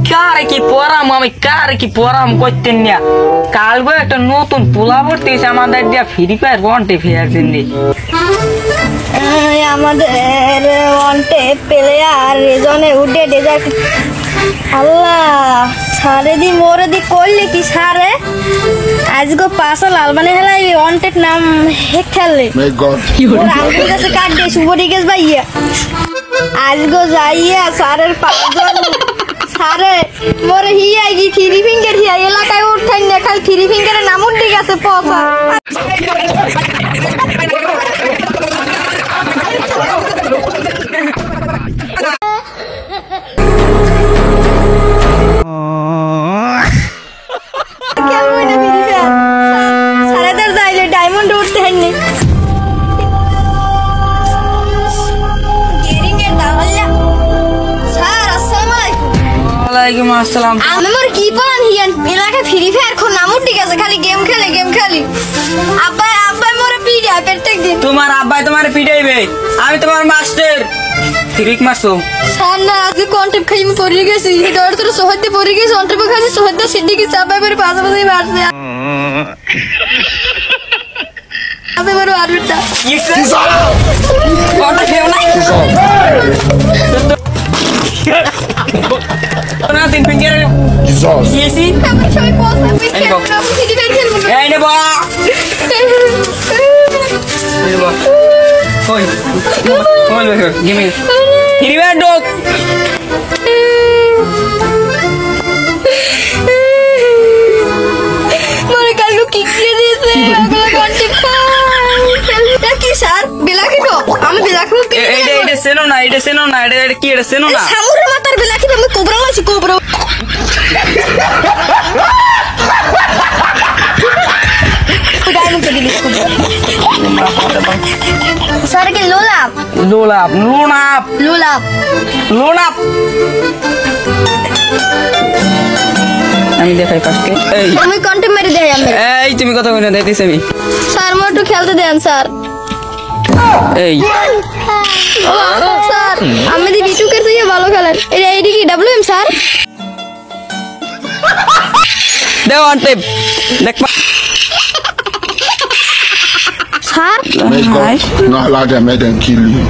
কারে কি পড়াম আমি কারে কি পড়াম করতেন না কালগো একটা নতুন পোলা পড়তেছে আমাদের দিয়া ফ্রি ফায়ার ওয়ানটে ফেয়ার দিন আমাদের ওয়ানটে প্লেয়ার রেজনে উঠে ডেজার্ট আল্লাহ সারে দি মোরে দি করলে কি সারে আজগো পাশা লালবানে হেলাই ওয়ান্টেড নাম হেক খেললে ওর আঙ্গুল কাছে কাট দিয়ে সুবরি গেছ ভাইয়া আজগো যাইয়া সারের পাঁচজন সারে মোরে হিয়া কি থ্রি ফিঙ্গার হিয়া এলাকায় উঠছেন না খালি থ্রি ফিঙ্গারের নাম উঠে গেছে পয়সা ডায়মন্ড উঠতে হয়নি ওয়ালাইকুম আসসালাম আমার কি পান হিয়ান এলাকা ফ্রি ফায়ার কোন নাম উঠে গেছে খালি গেম খেলি আব্বা মোরে পিড়ায় প্রত্যেক দিন তোমার আব্বাই তোমারে পিটাইবে আমি তোমার মাস্টার ঠিক মাসো সামনে আজ কন্টেন্ট খাই আমি পড়ে গেছি দর তোর সহজে পড়ে গেছি অন্ট্রিপ খাই সহজে সিদ্দিকি চাপা করে পাশাপাশি মারছে আবে বড় আরবিটা কিসে কত খেও না না তিন ফিঙ্গার কিসি আমি সবাই পয়সা আমি সিডি বের খেলবো এই নে বা কই কই দেখো গিমি হিরিবার ডক মারে কালকে কিক দিয়ে দিয়েছে আগলা কন্টেন্ট খাই কি স্যার বিলাকি তো আমি বিলাকি এটা সেনো না এটা কি এটা সেনো না সামুরের মাথার বিলাকি আমি কোবরা আছি কোবরা ডায়মন্ড দিলি স্যার কি লোলাপ আমি দেখাই ফার্স্টে এই আমি কন্টেন্ট মেরে দেই আমি এই তুমি কথা কইনা দিতেছ আমি স্যার মোর একটু খেলতে দেন স্যার এই স্যার আমি দি বিটুকের থেকে ভালো খেলেন এইডি কি ডব্লিউএম স্যার দেও অন টেপ দেখ sir May God not allow them, make them kill you.